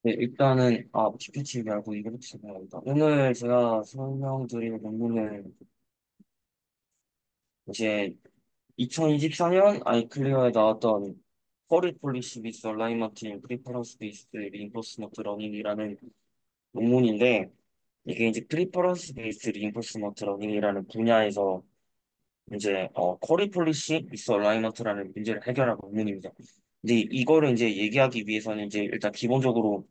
네, 일단은, GPT 말고 이거부터 설명합니다. 오늘 제가 설명드릴 논문은 이제 2024년 아이클리어에 나왔던 Query Policy with Alignment in Preference-Based Reinforcement Learning이라는 논문인데, 이게 이제 Preference-Based Reinforcement Learning이라는 분야에서 이제, Query Policy with Alignment라는 문제를 해결한 논문입니다. 근데 이거를 이제 얘기하기 위해서는 이제 일단 기본적으로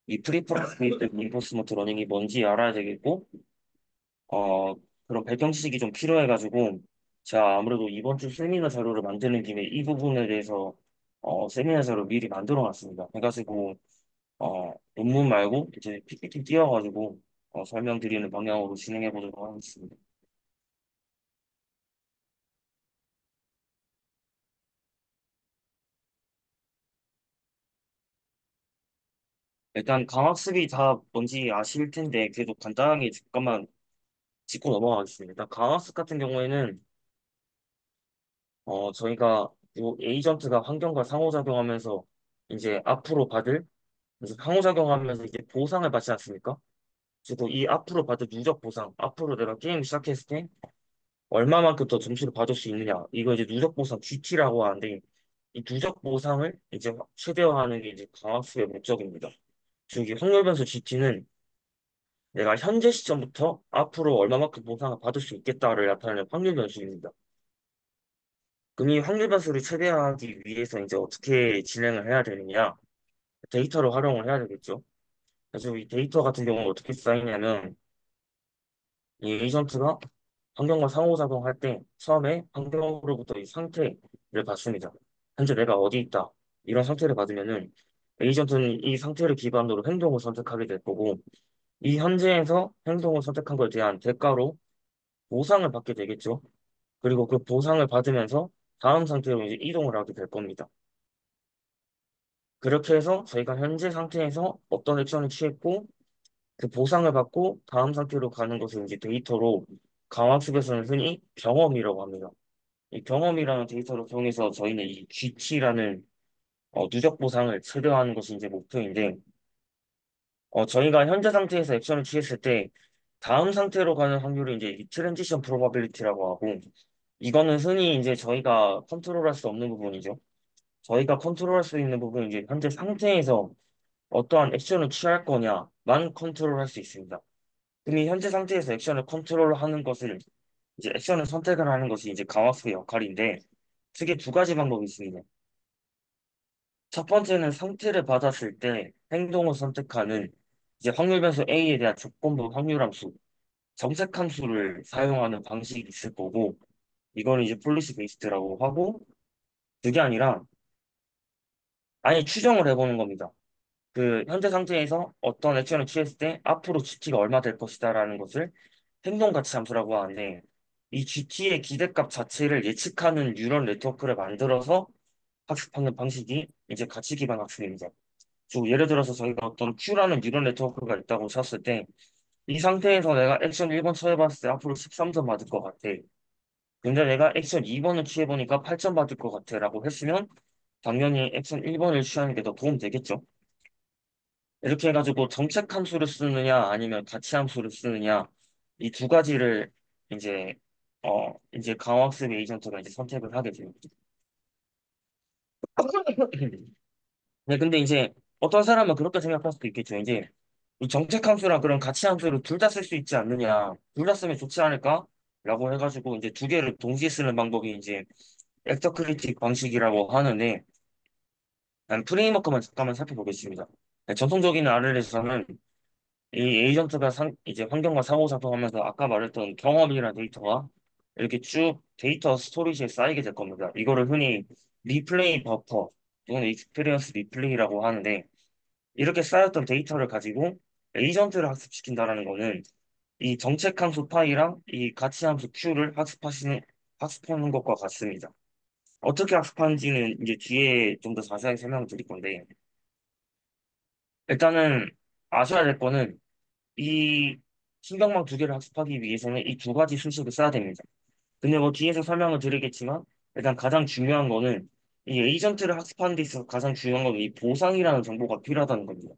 이 프리퍼런스 베이스드 인포스먼트 러닝이 뭔지 알아야 되겠고, 어, 그런 배경 지식이 좀 필요해가지고, 제가 아무래도 이번 주 세미나 자료를 만드는 김에 이 부분에 대해서, 세미나 자료 미리 만들어 놨습니다. 해가지고, 논문 말고 이제 PPT 띄워가지고, 설명드리는 방향으로 진행해 보도록 하겠습니다. 일단 강학습이 다 뭔지 아실 텐데, 그래도 간단하게 잠깐만 짚고 넘어가겠습니다. 일단 강학습 같은 경우에는, 저희가 이 에이전트가 환경과 상호작용하면서 이제 앞으로 받을, 이제 상호작용하면서 이제 보상을 받지 않습니까? 그리고 이 앞으로 받을 누적 보상, 앞으로 내가 게임 시작했을 때 얼마만큼 더 점수를 받을 수 있느냐. 이거 이제 누적 보상 GT라고 하는데, 이 누적 보상을 이제 최대화하는 게 이제 강학습의 목적입니다. 즉, 이 확률 변수 GT는 내가 현재 시점부터 앞으로 얼마만큼 보상을 받을 수 있겠다를 나타내는 확률 변수입니다. 그럼 이 확률 변수를 최대화하기 위해서 이제 어떻게 진행을 해야 되느냐? 데이터를 활용을 해야 되겠죠. 그래서 이 데이터 같은 경우는 어떻게 쌓이냐면, 이 에이전트가 환경과 상호작용할 때 처음에 환경으로부터 이 상태를 받습니다. 현재 내가 어디 있다. 이런 상태를 받으면은 에이전트는 이 상태를 기반으로 행동을 선택하게 될 거고, 이 현재에서 행동을 선택한 것에 대한 대가로 보상을 받게 되겠죠. 그리고 그 보상을 받으면서 다음 상태로 이제 이동을 하게 될 겁니다. 그렇게 해서 저희가 현재 상태에서 어떤 액션을 취했고, 그 보상을 받고 다음 상태로 가는 것을 이제 데이터로 강학습에서는 흔히 경험이라고 합니다. 이 경험이라는 데이터를 통해서 저희는 이 GT라는 누적 보상을 최대화하는 것이 이제 목표인데, 저희가 현재 상태에서 액션을 취했을 때 다음 상태로 가는 확률을 이제 이 트랜지션 프로바빌리티라고 하고, 이거는 흔히 이제 저희가 컨트롤할 수 없는 부분이죠. 저희가 컨트롤할 수 있는 부분은 이제 현재 상태에서 어떠한 액션을 취할 거냐만 컨트롤할 수 있습니다. 그럼 이 현재 상태에서 액션을 컨트롤하는 것을 이제 액션을 선택을 하는 것이 이제 강학습의 역할인데, 크게 두 가지 방법이 있습니다. 첫 번째는 상태를 받았을 때 행동을 선택하는 이제 확률 변수 A에 대한 조건부 확률함수, 정색함수를 사용하는 방식이 있을 거고, 이거는 이제 폴리시 베이스드라고 하고, 그게 아니라 아예 추정을 해보는 겁니다. 그 현재 상태에서 어떤 액션을 취했을 때 앞으로 GT가 얼마 될 것이다라는 것을 행동 가치 함수라고 하는데, 이 GT의 기대값 자체를 예측하는 뉴럴 네트워크를 만들어서 학습하는 방식이 이제 가치 기반 학습입니다. 즉 예를 들어서 저희가 어떤 Q라는 뉴럴 네트워크가 있다고 쳤을 때, 이 상태에서 내가 액션 1번 취해봤을 때 앞으로 13점 받을 것 같아. 근데 내가 액션 2번을 취해보니까 8점 받을 것 같아 라고 했으면 당연히 액션 1번을 취하는 게 더 도움 되겠죠. 이렇게 해가지고 정책 함수를 쓰느냐 아니면 가치 함수를 쓰느냐, 이 두 가지를 이제 이제 강학습 에이전트가 이제 선택을 하게 됩니다. 네, 근데 이제 어떤 사람은 그렇게 생각할 수도 있겠죠. 이제 이 정책 함수랑 그런 가치 함수를 둘 다 쓸 수 있지 않느냐, 둘 다 쓰면 좋지 않을까? 라고 해가지고 이제 두 개를 동시에 쓰는 방법이 이제 액터 크리틱 방식이라고 하는데, 프레임워크만 잠깐만 살펴보겠습니다. 네, 전통적인 RL에서는 이 에이전트가 이제 환경과 상호작용하면서 아까 말했던 경험이라는 데이터가 이렇게 쭉 데이터 스토리지에 쌓이게 될 겁니다. 이거를 흔히 리플레이 버퍼 또는 익스피리언스 리플레이라고 하는데, 이렇게 쌓였던 데이터를 가지고 에이전트를 학습시킨다라는 거는 이 정책 함수 파이랑 이 가치 함수 Q를 학습하는 것과 같습니다. 어떻게 학습하는지는 이제 뒤에 좀 더 자세하게 설명드릴 건데, 일단은 아셔야 될 거는 이 신경망 두 개를 학습하기 위해서는 이 두 가지 수식을 써야 됩니다. 근데 뭐 뒤에서 설명을 드리겠지만, 일단 가장 중요한 거는 이 에이전트를 학습하는 데 있어서 가장 중요한 건 이 보상이라는 정보가 필요하다는 겁니다.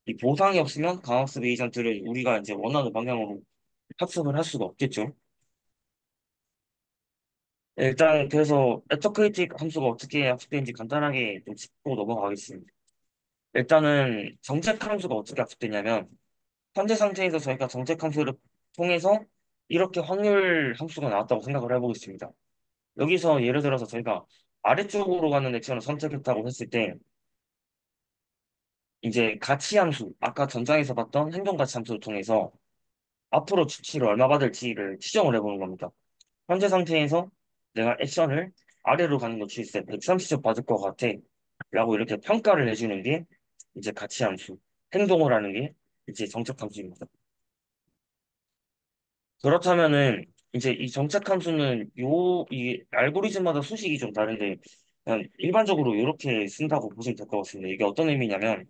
이 보상이 없으면 강학습 에이전트를 우리가 이제 원하는 방향으로 학습을 할 수가 없겠죠. 일단 그래서 애터크리틱 함수가 어떻게 학습되는지 간단하게 좀 짚고 넘어가겠습니다. 일단은 정책 함수가 어떻게 학습되냐면 현재 상태에서 저희가 정책 함수를 통해서 이렇게 확률 함수가 나왔다고 생각을 해보겠습니다. 여기서 예를 들어서 저희가 아래쪽으로 가는 액션을 선택했다고 했을 때 이제 가치 함수, 아까 전장에서 봤던 행동 가치 함수를 통해서 앞으로 수치를 얼마 받을지를 추정을 해보는 겁니다. 현재 상태에서 내가 액션을 아래로 가는 거 추있을 때 130점 받을 것 같아. 라고 이렇게 평가를 해주는 게 이제 가치 함수, 행동을 하는 게 이제 정책 함수입니다. 그렇다면은 이제 이 정책 함수는 이 알고리즘마다 수식이 좀 다른데 그냥 일반적으로 이렇게 쓴다고 보시면 될 것 같습니다. 이게 어떤 의미냐면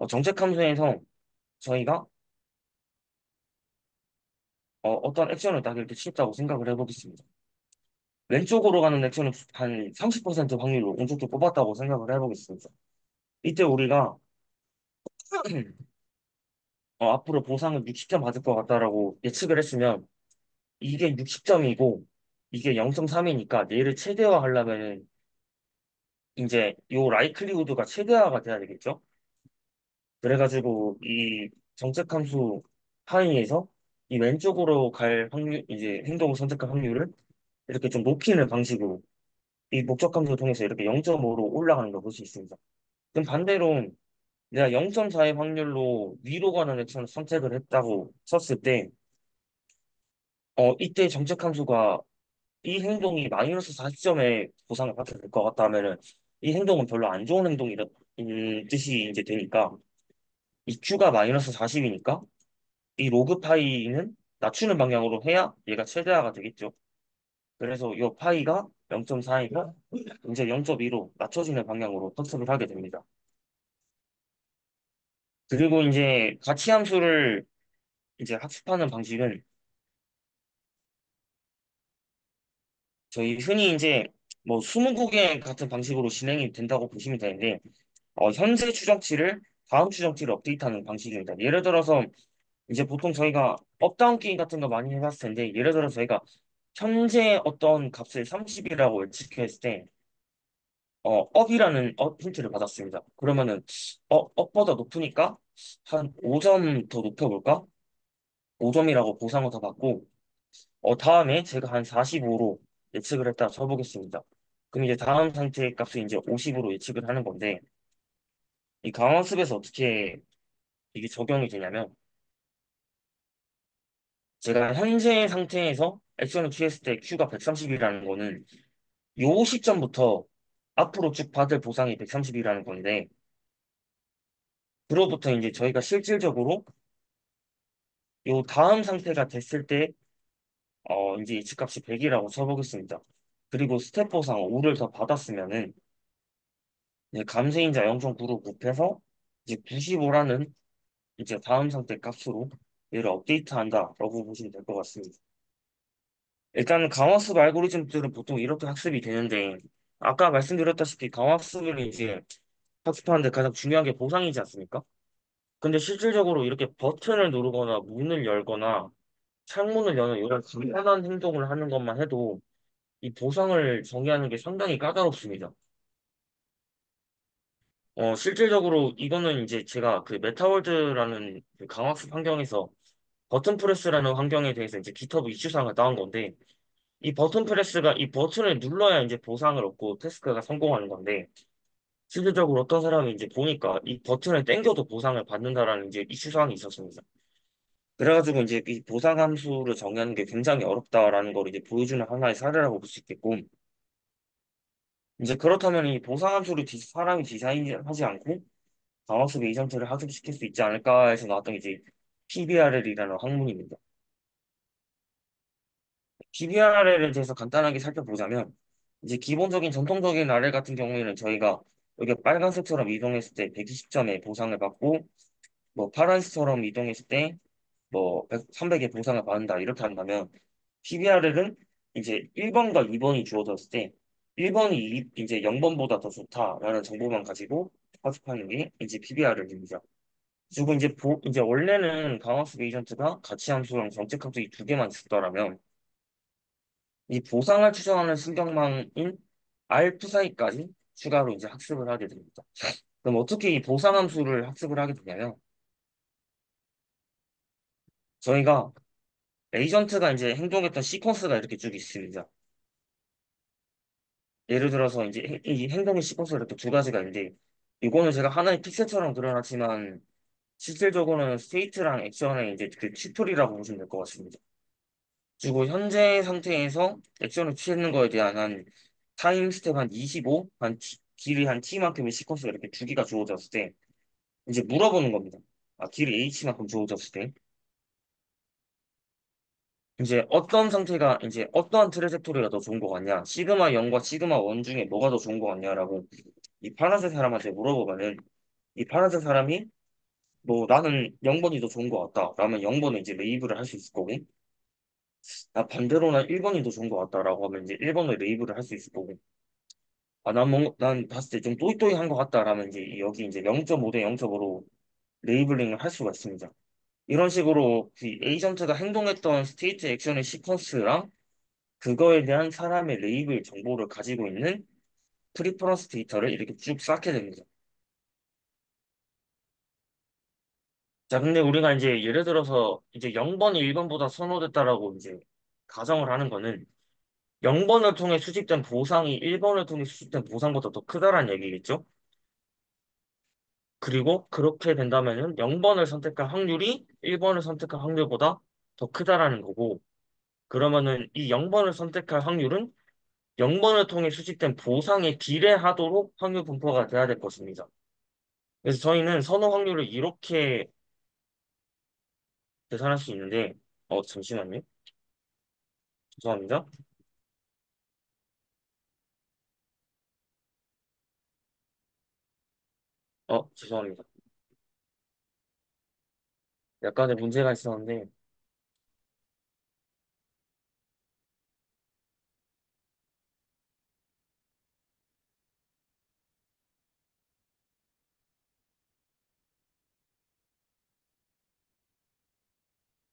정책 함수에서 저희가 떤 액션을 딱 이렇게 취했다고 생각을 해보겠습니다. 왼쪽으로 가는 액션을 한 30% 확률로 운 좋게 뽑았다고 생각을 해보겠습니다. 이때 우리가 앞으로 보상을 60점 받을 것 같다라고 예측을 했으면 이게 60점이고 이게 0.3이니까 얘를 최대화하려면은 이제 요 라이클리후드가 최대화가 돼야 되겠죠? 그래가지고 이 정책 함수 하위에서 이 왼쪽으로 갈 확률, 이제 행동을 선택할 확률을 이렇게 좀 높이는 방식으로 이 목적 함수를 통해서 이렇게 0.5로 올라가는 걸 볼 수 있습니다. 그럼 반대로 내가 0.4의 확률로 위로 가는 액션을 선택을 했다고 쳤을 때, 이때 정책 함수가 이 행동이 마이너스 40점의 보상을 받게 될 것 같다면은 이 행동은 별로 안 좋은 행동이라 뜻이 이제 되니까 이 Q가 마이너스 40이니까 이 로그 파이는 낮추는 방향으로 해야 얘가 최대화가 되겠죠. 그래서 이 파이가 0.4이고 이제 0.2로 낮춰지는 방향으로 학습을 하게 됩니다. 그리고 이제 가치 함수를 이제 학습하는 방식은 저희 흔히 이제 뭐 스무고개 같은 방식으로 진행이 된다고 보시면 되는데 현재 추정치를 다음 추정치를 업데이트하는 방식입니다. 예를 들어서 이제 보통 저희가 업다운 게임 같은 거 많이 해봤을 텐데 예를 들어서 저희가 현재 어떤 값을 30이라고 예측했을 때 업이라는 힌트를 받았습니다. 그러면은 업보다 높으니까 한 5점 더 높여볼까? 5점이라고 보상을 더 받고 다음에 제가 한 45로 예측을 했다 쳐보겠습니다. 그럼 이제 다음 상태의 값을 이제 50으로 예측을 하는 건데 이 강화습에서 어떻게 이게 적용이 되냐면 제가 현재 상태에서 액션을 취했을 때 Q가 130이라는 거는 요 시점부터 앞으로 쭉 받을 보상이 130이라는 건데 그로부터 이제 저희가 실질적으로 요 다음 상태가 됐을 때 이제 예측값이 100이라고 쳐보겠습니다. 그리고 스텝 보상 5를 더 받았으면은 이제 감세인자 0.9로 곱해서 이제 95라는 이제 다음 상태 값으로 얘를 업데이트한다라고 보시면 될 것 같습니다. 일단 강화습 알고리즘들은 보통 이렇게 학습이 되는데 아까 말씀드렸다시피 강화습을 이제 학습하는데 가장 중요한 게 보상이지 않습니까? 근데 실질적으로 이렇게 버튼을 누르거나 문을 열거나 창문을 여는 이런 간단한 행동을 하는 것만 해도 이 보상을 정의하는 게 상당히 까다롭습니다. 실질적으로 이거는 이제 제가 그 메타월드라는 그 강학습 환경에서 버튼 프레스라는 환경에 대해서 이제 GitHub 이슈상을 따온 건데 이 버튼 프레스가 이 버튼을 눌러야 이제 보상을 얻고 태스크가 성공하는 건데 실질적으로 어떤 사람이 이제 보니까 이 버튼을 땡겨도 보상을 받는다라는 이제 이슈사항이 있었습니다. 그래가지고 이제 이 보상 함수를 정의하는 게 굉장히 어렵다라는 걸 이제 보여주는 하나의 사례라고 볼 수 있겠고 이제 그렇다면 이 보상 함수를 사람이 디자인하지 않고 강학습 에이전트를 학습시킬 수 있지 않을까 해서 나왔던 게 이제 PBRL이라는 학문입니다. PBRL에 대해서 간단하게 살펴보자면 이제 기본적인 전통적인 RL 같은 경우에는 저희가 여기 빨간색처럼 이동했을 때 120점의 보상을 받고 뭐 파란색처럼 이동했을 때 뭐 300의 보상을 받는다 이렇게 한다면 PBRL은 이제 1번과 2번이 주어졌을 때 1번이 이제 0번보다 더 좋다라는 정보만 가지고 학습하는 게 이제 PBR입니다. 그리고 이제 원래는 강학습 에이전트가 가치 함수랑 정책 함수 이 두 개만 있었더라면 이 보상을 추정하는 신경망인 알프 사이까지 추가로 이제 학습을 하게 됩니다. 그럼 어떻게 이 보상 함수를 학습을 하게 되냐면 저희가 에이전트가 이제 행동했던 시퀀스가 이렇게 쭉 있습니다. 예를 들어서 이제 이 행동의 시퀀스가 이렇게 두 가지가 있는데 이거는 제가 하나의 픽셀처럼 그려놨지만 실질적으로는 스테이트랑 액션의 이제 그 튜플이라고 보시면 될 것 같습니다. 그리고 현재 상태에서 액션을 취하는 거에 대한 한 타임 스텝 한 25, 길이 한 t만큼의 시퀀스가 이렇게 두 개가 주어졌을 때 이제 물어보는 겁니다. 아, 길이 h만큼 주어졌을 때 이제 어떤 상태가 이제 어떠한 트레젝토리가 더 좋은 것 같냐? 시그마 0과 시그마 1 중에 뭐가 더 좋은 것 같냐라고 이 파란색 사람한테 물어보면은 이 파란색 사람이 뭐 나는 0번이 더 좋은 것 같다. 라면 0번을 이제 레이블을 할 수 있을 거고 나 반대로 난 1번이 더 좋은 것 같다라고 하면 이제 1번을 레이블을 할 수 있을 거고 아, 난 봤을 때 좀 또이또이한 것 같다라면 이제 여기 이제 0.5 대 0.5로 레이블링을 할 수가 있습니다. 이런 식으로 그 에이전트가 행동했던 스테이트 액션의 시퀀스랑 그거에 대한 사람의 레이블 정보를 가지고 있는 프리퍼런스 데이터를 이렇게 쭉 쌓게 됩니다. 자, 근데 우리가 이제 예를 들어서 이제 0번이 1번보다 선호됐다라고 이제 가정을 하는 거는 0번을 통해 수집된 보상이 1번을 통해 수집된 보상보다 더 크다라는 얘기겠죠? 그리고 그렇게 된다면은 0번을 선택할 확률이 1번을 선택할 확률보다 더 크다라는 거고, 그러면은 이 0번을 선택할 확률은 0번을 통해 수집된 보상에 비례하도록 확률 분포가 돼야 될 것입니다. 그래서 저희는 선호 확률을 이렇게 계산할 수 있는데, 잠시만요. 죄송합니다. 죄송합니다. 약간의 문제가 있었는데,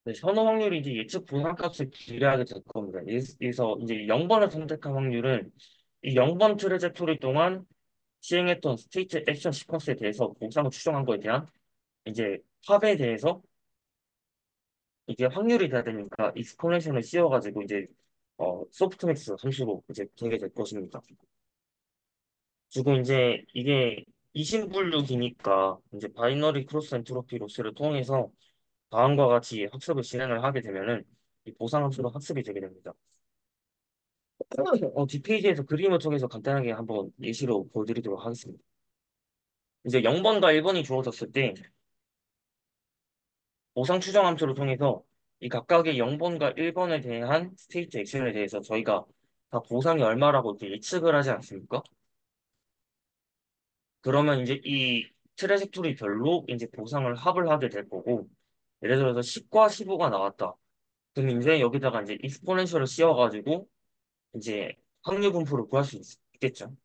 네, 선호 확률이 이제 예측 분할값에 비례하게 될 겁니다. 그래서 이제 0번을 선택한 확률은 이 0번 트레젝토리 동안 시행했던 스테이트 액션 시퀀스에 대해서 보상을 추정한 거에 대한 이제 합에 대해서 이게 확률이 돼야 되니까 익스포넨셜을 씌워가지고 이제 소프트맥스 함수로 이제 되게 될 것입니다. 그리고 이제 이게 이심분류기니까 이제 바이너리 크로스 엔트로피 로스를 통해서 다음과 같이 학습을 진행을 하게 되면은 이 보상 함수로 학습이 되게 됩니다. 뒷페이지에서 그림을 통해서 간단하게 한번 예시로 보여드리도록 하겠습니다. 이제 0번과 1번이 주어졌을 때 보상 추정 함수를 통해서 이 각각의 0번과 1번에 대한 스테이트 액션에 대해서 저희가 다 보상이 얼마라고 이렇게 예측을 하지 않습니까? 그러면 이제 이 트레젝토리별로 이제 보상을 합을 하게 될 거고 예를 들어서 10과 15가 나왔다. 그럼 이제 여기다가 이제 익스포넨셜을 씌워가지고 이제 확률 분포를 구할 수 있겠죠.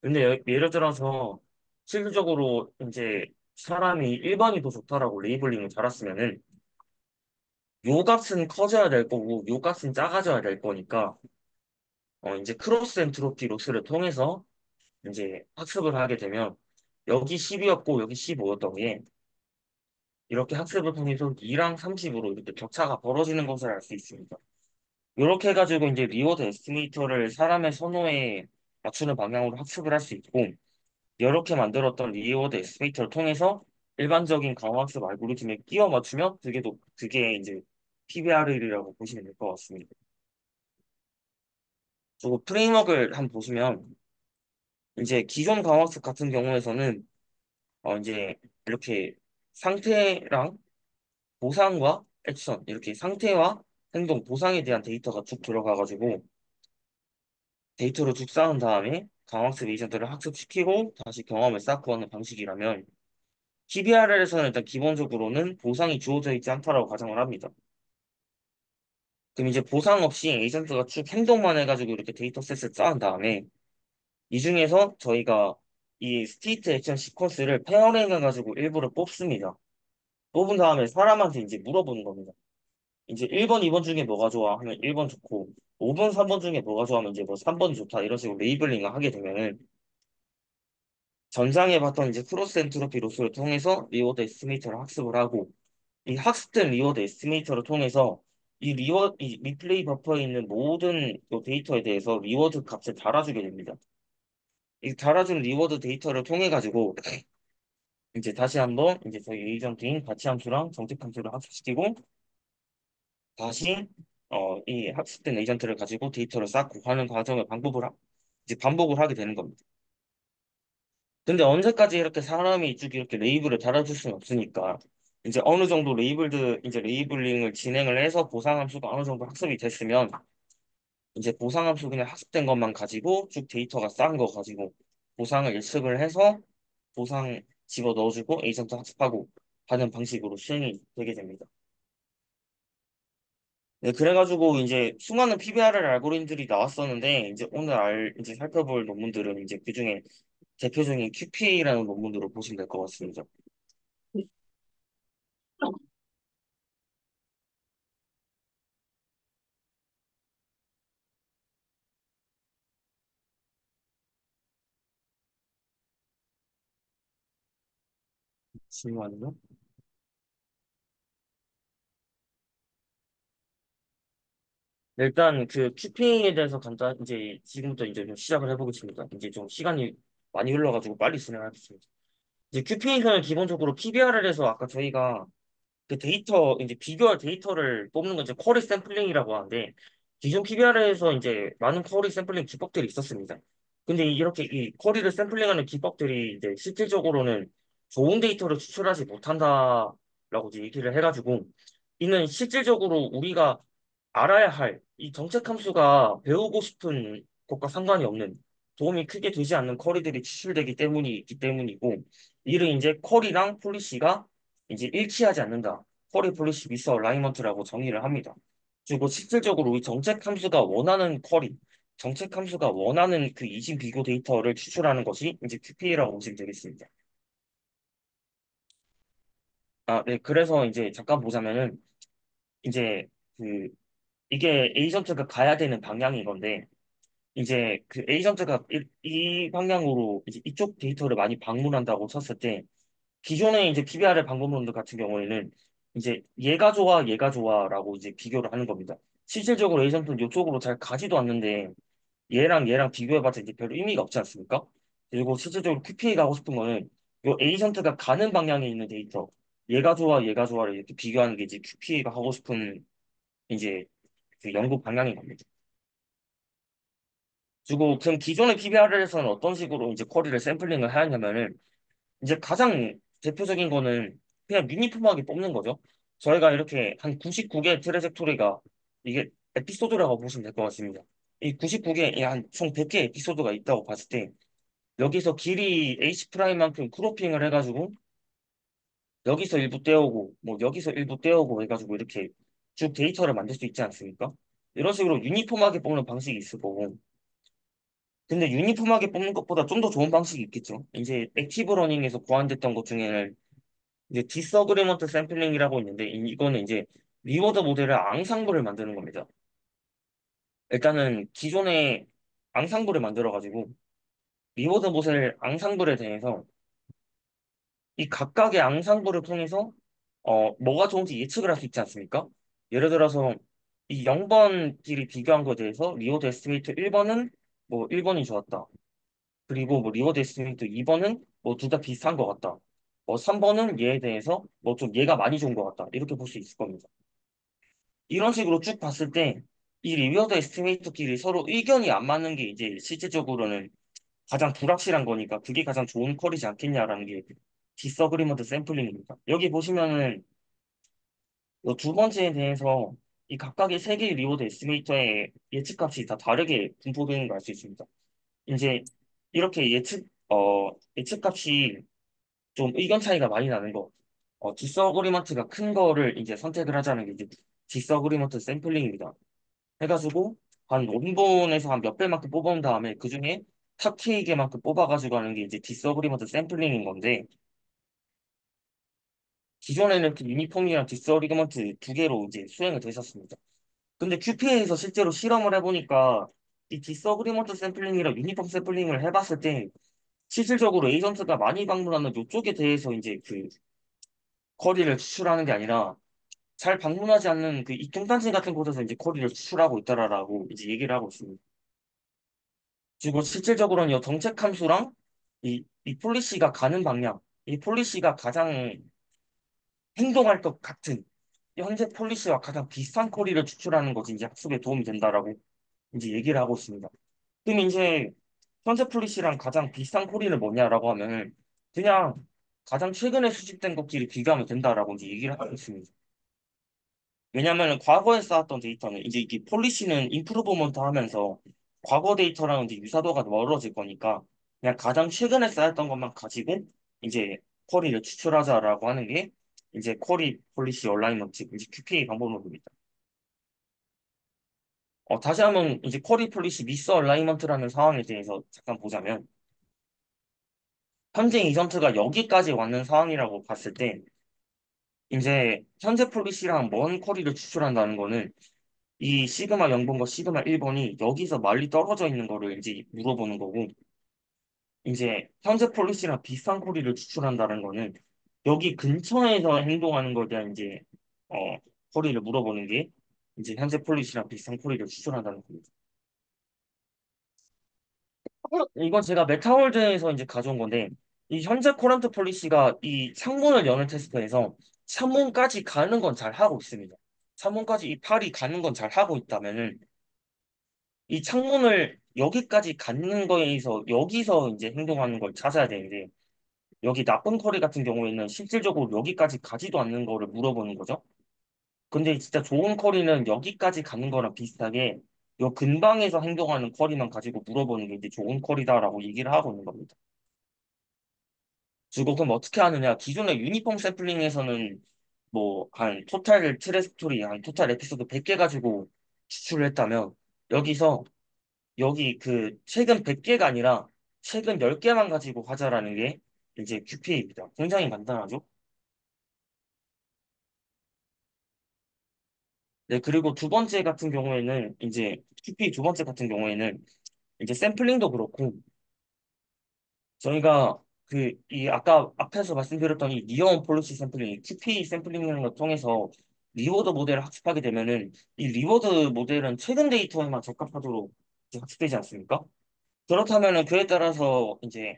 근데 예를 들어서 실질적으로 이제 사람이 1번이 더 좋다라고 레이블링을 달았으면은 요 값은 커져야 될 거고 요 값은 작아져야 될 거니까 이제 크로스 엔트로피 로스를 통해서 이제 학습을 하게 되면 여기 10이었고 여기 15였던 게 이렇게 학습을 통해서 2랑 30으로 이렇게 격차가 벌어지는 것을 알 수 있습니다. 이렇게 해가지고 이제 리워드 에스티메이터를 사람의 선호에 맞추는 방향으로 학습을 할 수 있고 이렇게 만들었던 리워드 에스티메이터를 통해서 일반적인 강화학습 알고리즘에 끼워 맞추면 그게 이제 PBR이라고 보시면 될 것 같습니다. 그리고 프레임워크를 한번 보시면 이제 기존 강화학습 같은 경우에서는 이제 이렇게 상태랑 보상과 액션 이렇게 상태와 행동, 보상에 대한 데이터가 쭉 들어가가지고 데이터를 쭉 쌓은 다음에 강학습 에이전트를 학습시키고 다시 경험을 쌓고 하는 방식이라면 PBR에서는 일단 기본적으로는 보상이 주어져 있지 않다라고 가정을 합니다. 그럼 이제 보상 없이 에이전트가 쭉 행동만 해가지고 이렇게 데이터 셋을 쌓은 다음에 이 중에서 저희가 이 스테이트 액션 시퀀스를 페어링 해가지고 일부를 뽑습니다. 뽑은 다음에 사람한테 이제 물어보는 겁니다. 이제 1번, 2번 중에 뭐가 좋아 하면 1번 좋고, 5번, 3번 중에 뭐가 좋아 하면 이제 뭐 3번이 좋다 이런 식으로 레이블링을 하게 되면은 전장에 봤던 이제 크로스 엔트로피 로스를 통해서 리워드 에스티메이터를 학습을 하고, 이 학습된 리워드 에스티메이터를 통해서 이 리플레이 버퍼에 있는 모든 요 데이터에 대해서 리워드 값을 달아주게 됩니다. 이 달아준 리워드 데이터를 통해 가지고 이제 다시 한번 이제 저희 에이전트인 가치 함수랑 정책 함수를 학습시키고 다시 이 학습된 에이전트를 가지고 데이터를 쌓고 하는 과정을 이제 반복을 하게 되는 겁니다. 근데 언제까지 이렇게 사람이 쭉 이렇게 레이블을 달아줄 수는 없으니까 이제 어느 정도 이제 레이블링을 진행을 해서 보상함수가 어느 정도 학습이 됐으면 이제 보상함수 그냥 학습된 것만 가지고 쭉 데이터가 쌓은 거 가지고 보상을 예측을 해서 보상 집어 넣어주고 에이전트 학습하고 하는 방식으로 시행이 되게 됩니다. 네, 그래가지고 이제 수많은 PBRL 알고리즘들이 나왔었는데 이제 살펴볼 논문들은 이제 그중에 대표적인 QPA라는 논문으로 보시면 될 것 같습니다. 잠시만요. 일단 그 QPA에 대해서 간단 이제 지금부터 이제 좀 시작을 해보겠습니다. 이제 좀 시간이 많이 흘러가지고 빨리 진행하겠습니다. 이제 QPA에서는 기본적으로 PBR을해서 아까 저희가 그 데이터 이제 비교할 데이터를 뽑는 건 이제 쿼리 샘플링이라고 하는데 기존 PBR에서 이제 많은 쿼리 샘플링 기법들이 있었습니다. 근데 이렇게 이 쿼리를 샘플링하는 기법들이 이제 실질적으로는 좋은 데이터를 추출하지 못한다라고 이제 얘기를 해가지고 이는 실질적으로 우리가 알아야 할 이 정책 함수가 배우고 싶은 것과 상관이 없는 도움이 크게 되지 않는 쿼리들이 추출되기 때문이기 때문이고 이를 이제 쿼리랑 폴리시가 이제 일치하지 않는다. 쿼리 폴리시 미스 어라이먼트라고 정의를 합니다. 그리고 실질적으로 이 정책 함수가 원하는 쿼리, 정책 함수가 원하는 그 이진 비교 데이터를 추출하는 것이 이제 QPA라고 보시면 되겠습니다. 아, 네. 그래서 이제 잠깐 보자면은 이제 그 이게 에이전트가 가야 되는 방향인 건데 이제 그 에이전트가 이 방향으로 이제 이쪽 데이터를 많이 방문한다고 쳤을 때 기존의 이제 PBR의 방법론들 같은 경우에는 이제 얘가 좋아라고 이제 비교를 하는 겁니다. 실질적으로 에이전트는 이쪽으로 잘 가지도 않는데 얘랑 비교해봤자 이제 별 의미가 없지 않습니까? 그리고 실질적으로 QPA 가고 싶은 거는 요 에이전트가 가는 방향에 있는 데이터 얘가 좋아를 이렇게 비교하는 게 이제 QPA가 하고 싶은 이제 그 연구 방향인 겁니다. 그리고 그럼 기존의 PBR에서는 어떤 식으로 이제 쿼리를 샘플링을 하냐면은 이제 가장 대표적인 거는 그냥 유니폼하게 뽑는 거죠. 저희가 이렇게 한 99개 트레젝토리가 이게 에피소드라고 보시면 될 것 같습니다. 이 99개, 한 총 100개 에피소드가 있다고 봤을 때 여기서 길이 H 프라임만큼 크로핑을 해가지고 여기서 일부 떼오고 뭐 여기서 일부 떼오고 해가지고 이렇게 쭉 데이터를 만들 수 있지 않습니까? 이런 식으로 유니폼하게 뽑는 방식이 있을 거고 근데 유니폼하게 뽑는 것보다 좀 더 좋은 방식이 있겠죠. 이제 액티브 러닝에서 고안됐던 것 중에는 이제 디서그리먼트 샘플링이라고 있는데 이거는 이제 리워드 모델을 앙상블을 만드는 겁니다. 일단은 기존에 앙상블을 만들어가지고 리워드 모델 앙상블에 대해서 이 각각의 앙상블을 통해서 뭐가 좋은지 예측을 할 수 있지 않습니까? 예를 들어서 이 0번 길이 비교한 것에 대해서 리워드 에스티메이트 1번은 뭐 1번이 좋았다. 그리고 뭐 리워드 에스티메이트 2번은 뭐 둘 다 비슷한 것 같다. 3번은 얘에 대해서 뭐 좀 얘가 많이 좋은 것 같다. 이렇게 볼 수 있을 겁니다. 이런 식으로 쭉 봤을 때 이 리워드 에스티메이터끼리 서로 의견이 안 맞는 게 이제 실질적으로는 가장 불확실한 거니까 그게 가장 좋은 컬이지 않겠냐라는 게 디서그리먼트 샘플링입니다. 여기 보시면은 이두 번째에 대해서 이 각각의 세 개의 리워드 에스티메이터의 예측값이 다 다르게 분포되는 걸 알 수 있습니다. 이제 이렇게 예측값이 좀 의견 차이가 많이 나는 거. 디서그리먼트가 큰 거를 이제 선택을 하자는 게 이제 디서그리먼트 샘플링입니다. 해가지고 한 원본에서 한 몇 배만큼 뽑아온 다음에 그중에 탑 K에게만큼 뽑아가지고 하는 게 이제 디스어그리먼트 샘플링인 건데, 기존에는 그 유니폼이랑 디스어그리먼트 두 개로 이제 수행을 되셨습니다. 근데 QPA에서 실제로 실험을 해보니까 이 디스어그리먼트 샘플링이랑 유니폼 샘플링을 해봤을 때 실질적으로 에이전트가 많이 방문하는 이쪽에 대해서 이제 그 쿼리를 추출하는 게 아니라 잘 방문하지 않는 그 이중단지 같은 곳에서 이제 쿼리를 추출하고 있다라고 이제 얘기를 하고 있습니다. 그리고 실질적으로는 이 정책 함수랑 이 폴리시가 가는 방향, 이 폴리시가 가장 행동할 것 같은 현재 폴리시와 가장 비슷한 쿼리를 추출하는 것이 이제 학습에 도움이 된다라고 이제 얘기를 하고 있습니다. 그럼 이제 현재 폴리시랑 가장 비슷한 쿼리는 뭐냐라고 하면 그냥 가장 최근에 수집된 것끼리 비교하면 된다라고 이제 얘기를 하고 있습니다. 왜냐하면 과거에 쌓았던 데이터는 이제 이게 폴리시는 임프루브먼트 하면서 과거 데이터랑 이제 유사도가 멀어질 거니까 그냥 가장 최근에 쌓였던 것만 가지고 이제 쿼리를 추출하자라고 하는 게 이제 쿼리 폴리시 얼라이먼트 이제 QPA 방법론입니다. 다시 한번 이제 쿼리 폴리시 미스 얼라이먼트라는 상황에 대해서 잠깐 보자면 현재 이전트가 여기까지 왔는 상황이라고 봤을 때 이제 현재 폴리시랑 먼 쿼리를 추출한다는 거는 이 시그마 0번과 시그마 1번이 여기서 멀리 떨어져 있는 거를 이제 물어보는 거고, 이제 현재 폴리시랑 비슷한 쿼리를 추출한다는 거는 여기 근처에서 행동하는 거에 대한 이제, 어, 쿼리를 물어보는 게 이제 현재 폴리시랑 비슷한 쿼리를 추출한다는 겁니다. 이건 제가 메타월드에서 이제 가져온 건데, 이 현재 코런트 폴리시가 이 창문을 여는 테스트에서 창문까지 가는 건 잘 하고 있습니다. 창문까지 이 팔이 가는 건 잘 하고 있다면은 이 창문을 여기까지 갖는 거에서 여기서 이제 행동하는 걸 찾아야 되는데 여기 나쁜 커리 같은 경우에는 실질적으로 여기까지 가지도 않는 거를 물어보는 거죠. 근데 진짜 좋은 커리는 여기까지 가는 거랑 비슷하게 요 근방에서 행동하는 커리만 가지고 물어보는 게 이제 좋은 커리다라고 얘기를 하고 있는 겁니다. 그리고 그럼 어떻게 하느냐? 기존의 유니폼 샘플링에서는 뭐 한 토탈 트레스토리 한 토탈 에피소드 100개 가지고 추출을 했다면 여기서 여기 그 최근 100개가 아니라 최근 10개만 가지고 하자라는 게 이제 QPA입니다. 굉장히 간단하죠? 네, 그리고 두 번째 같은 경우에는 이제 QPA 두 번째 같은 경우에는 이제 샘플링도 그렇고 저희가 그 이 아까 앞에서 말씀드렸던 이 니어 폴리시 샘플링, QPA 샘플링이라는 걸 통해서 리워드 모델을 학습하게 되면은 이 리워드 모델은 최근 데이터에만 적합하도록 이제 학습되지 않습니까? 그렇다면은 그에 따라서 이제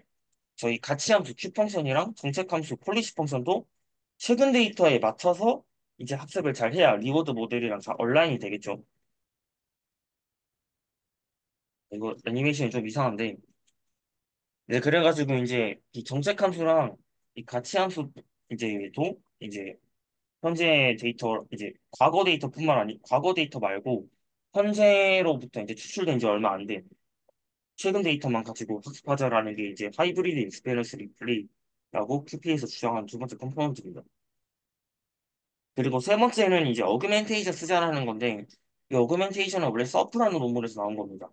저희 가치 함수 Q 펑션이랑 정책 함수 폴리시 펑션도 최근 데이터에 맞춰서 이제 학습을 잘 해야 리워드 모델이랑 잘 얼라인이 되겠죠. 이거 애니메이션이 좀 이상한데. 네, 그래가지고 이제 이 정책 함수랑 이 가치 함수 이제도 이제 현재 데이터 이제 과거 데이터뿐만 아니 과거 데이터 말고 현재로부터 이제 추출된 지 얼마 안 된 최근 데이터만 가지고 학습하자라는 게 이제 하이브리드 익스페리언스 리플레이라고 QP에서 주장한 두 번째 컴포넌트입니다. 그리고 세 번째는 이제 어그멘테이션 쓰자라는 건데 이 어그멘테이션은 원래 서프라는 논문에서 나온 겁니다.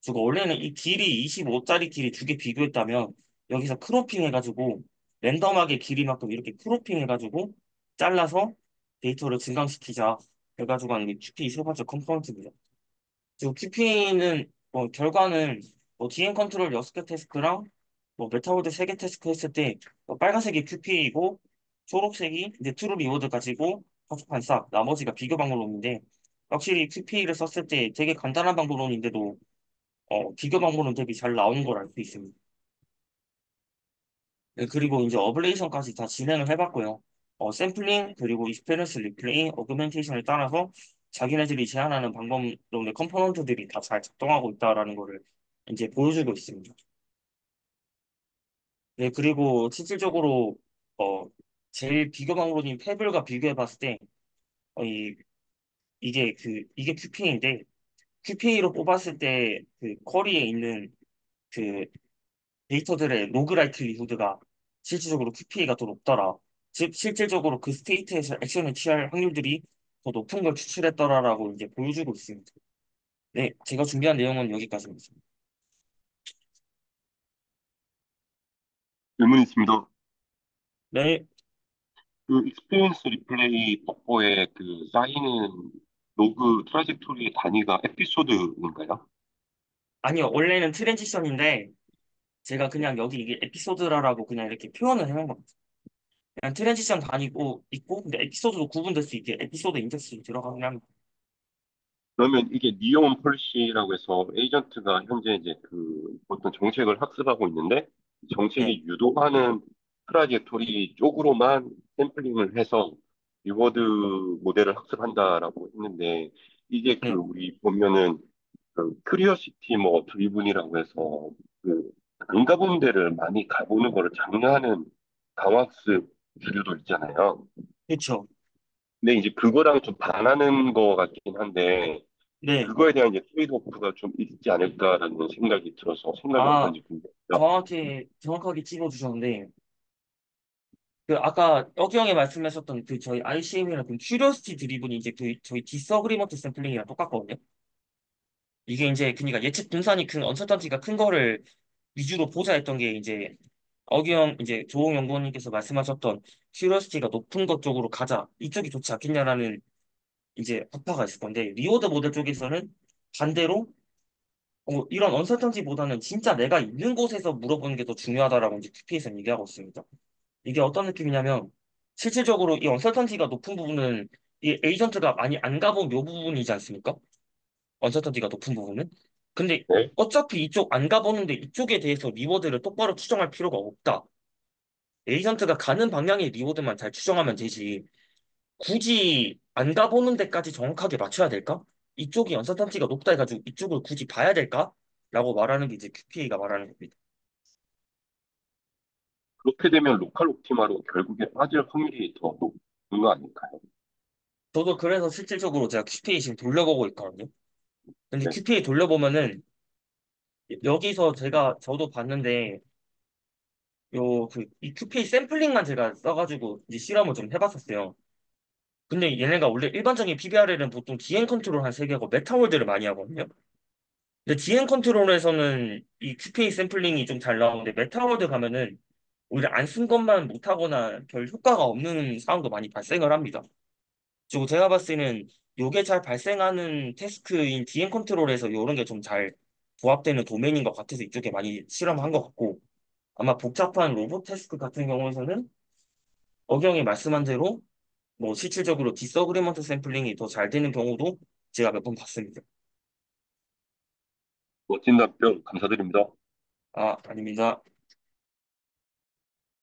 그리고 원래는 이 길이 25짜리 길이 두 개 비교했다면 여기서 크로핑 해가지고 랜덤하게 길이만큼 이렇게 크로핑 해가지고 잘라서 데이터를 증강시키자 해가지고 하는 게 QP 세 번째 컴포넌트입니다. 그리고 QP는 결과는 DM 컨트롤 6개 태스크랑 메타워드 3개 태스크 했을 때 빨간색이 QP이고 초록색이 이제 트루 리워드 가지고 합판 싹 나머지가 비교 방법론인데 확실히 QP를 썼을 때 되게 간단한 방법론인데도 비교 방법론 대비 잘 나오는 걸 알 수 있습니다. 네, 그리고 이제 어블레이션까지 다 진행을 해봤고요. 샘플링 그리고 익스페리언스 리플레이 어그멘테이션을 따라서 자기네들이 제안하는 방법론의 컴포넌트들이 다 잘 작동하고 있다라는 거를 이제 보여주고 있습니다. 네, 그리고 실질적으로 어, 제일 비교 방법인 페블과 비교해봤을 때 이, 이게 QPA인데 QPA로 뽑았을 때 그 쿼리에 있는 그 데이터들의 로그 라이틀리후드가 실질적으로 QPA가 더 높더라. 즉 실질적으로 그 스테이트에서 액션을 취할 확률들이 더 높은 걸 추출했더라라고 이제 보여주고 있습니다. 네, 제가 준비한 내용은 여기까지입니다. 질문 있습니다. 네. 그 익스피리언스 리플레이 덕보에 그 쌓이는 로그 트라젝토리 단위가 에피소드인가요? 아니요, 원래는 트랜지션인데, 제가 그냥 여기 이게 에피소드라고 그냥 이렇게 표현을 해놓은 겁니다. 그냥 트랜지션 다니고 있고, 근데 에피소드도 구분될 수 있게 에피소드 인덱스 들어가긴 합니다. 그러면 이게 니온 펄시라고 해서 에이전트가 현재 이제 그 어떤 정책을 학습하고 있는데 네, 정책이 유도하는 트라젝토리 쪽으로만 샘플링을 해서 리워드 모델을 학습한다라고 했는데 이게 그 네. 우리 보면은 그 큐리오시티 뭐 드리븐이라고 해서 그 안 가본 데를 많이 가보는 거를 장려하는 강학습 주류도 있잖아요. 그렇죠. 근데 이제 그거랑 좀 반하는 거 같긴 한데 네. 그거에 대한 이제 트레이드오프가 좀 있지 않을까라는 생각이 들어서 생각이 아, 어떤지 궁금해요. 정확하게 찝어주셨는데, 그 아까 여기 형이 말씀하셨던 그 저희 ICM이랑 그 큐리오시티 드리븐이 이제 그 저희 디서그리먼트 샘플링이랑 똑같거든요. 이게 이제 그러니까 예측 분산이 큰 언서턴티가 큰 거를 위주로 보자 했던 게 이제 어기영 이제 조홍 연구원님께서 말씀하셨던 큐리오시티가 높은 것 쪽으로 가자 이쪽이 좋지 않겠냐라는 이제 학파가 있을 건데 리워드 모델 쪽에서는 반대로 이런 언서턴티보다는 진짜 내가 있는 곳에서 물어보는 게 더 중요하다라고 이제 QP에서는 얘기하고 있습니다. 이게 어떤 느낌이냐면 실질적으로 이 언서턴티가 높은 부분은 이 에이전트가 많이 안 가본 요 부분이지 않습니까? 언서턴티가 높은 부분은. 근데 네? 어차피 이쪽 안 가보는데 이쪽에 대해서 리워드를 똑바로 추정할 필요가 없다. 에이전트가 가는 방향의 리워드만 잘 추정하면 되지. 굳이 안 가보는 데까지 정확하게 맞춰야 될까? 이쪽이 언서턴티가 높다 해가지고 이쪽을 굳이 봐야 될까? 라고 말하는 게 이제 QPA가 말하는 겁니다. 그렇게 되면 로컬 옵티마로 결국에 빠질 확률이 더 높은 거 아닐까요? 저도 그래서 실질적으로 제가 QPA 지금 돌려보고 있거든요. 근데 네. QPA 돌려보면은 여기서 저도 봤는데 이 QPA 샘플링만 제가 써가지고 이제 실험을 좀 해봤었어요. 근데 얘네가 원래 일반적인 PBR에는 보통 DN 컨트롤 한 3개하고 메타월드를 많이 하거든요. 근데 DN 컨트롤에서는 이 QPA 샘플링이 좀 잘 나오는데 메타월드 가면은 오히려 안 쓴 것만 못하거나 별 효과가 없는 상황도 많이 발생을 합니다. 그리고 제가 봤을 때는 요게 잘 발생하는 태스크인 DM 컨트롤에서 이런 게 좀 잘 부합되는 도메인인 것 같아서 이쪽에 많이 실험한 것 같고 아마 복잡한 로봇 태스크 같은 경우에서는 어경이 말씀한 대로 뭐 실질적으로 디서그리먼트 샘플링이 더 잘 되는 경우도 제가 몇 번 봤습니다. 멋진 답변 감사드립니다. 아, 아닙니다.